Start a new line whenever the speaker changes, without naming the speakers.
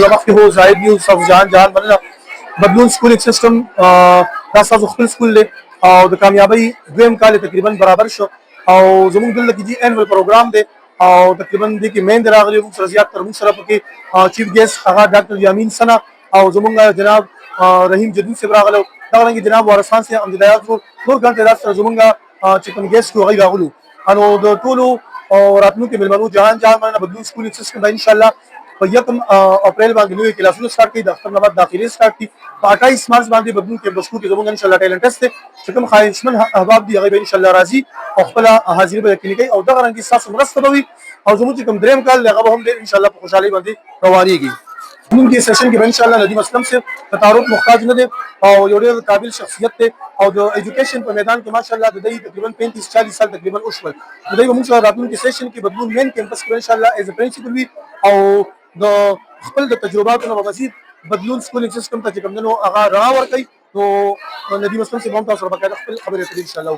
له مخکې هو زاهد یو استاد جهان مننه. بدلون سکولینګ سیستم دا ستاسو خپل سکول دی او د کامیابۍ دویم کال تقریبا برابر شو او زموږ دلته کې جی انویل پروګرام دی او تقریبا دې کې مین راغلی موږ سره زیات تر موږ سره پکې چیف ګیسټ هغه ډاکټر یامین سنا او زموږ جناب رحیم جدید صاحب راغلو دا رنګ جناب وارثان صاحب امجدیات نور ګڼ تعداد سره زموږ چې کوم ګیسټ هغوی راغلو نو د ټولو راتلونکي مېلمنو جهان مننه. بدلون سکولینګ سیسټم به انشاءالله په 1 اپریل باندې نوې کلاسونه سٹارټ کړي د اختر نه بعد داخلي سٹارټ کړي په 28 مارچ باندې بدلون کې بسکو کې زموږ انشاءالله ټیلنټ ټیسټ دی چې کوم خواهشمن احباب دي هغه به انشاءالله راځي او خپل حاضري به یقیني کوي او دغه رنګ ستاسو مرسته به وي او زموږ چې کوم دریم کال هغه به هم ډېر انشاءالله په خوشحالۍ باندې روانېږي. موږ دې سیشن کې به انشاءالله ندیم اسلم صاحب د تعارف محتاج نه دی او یو ډېر قابل شخصیت دی او د ایجوکیشن په میدان کې ماشاءالله د دوی تقریبا 35-40 سال تقریبا وشول. د دوی به موږ سره راتلونکي سیشن کې بدلون مین کیمپس کې انشاءالله ایز ا پرنسپل وي او د خپل د تجرباتو نه مزید بدلون سکولینګ سیستم ته چې کوم نو هغه رڼا ورکوي نو ندیم اسلم صاحب هم تاسو سره باقاعده خپل خبرې کوي انشاءالله.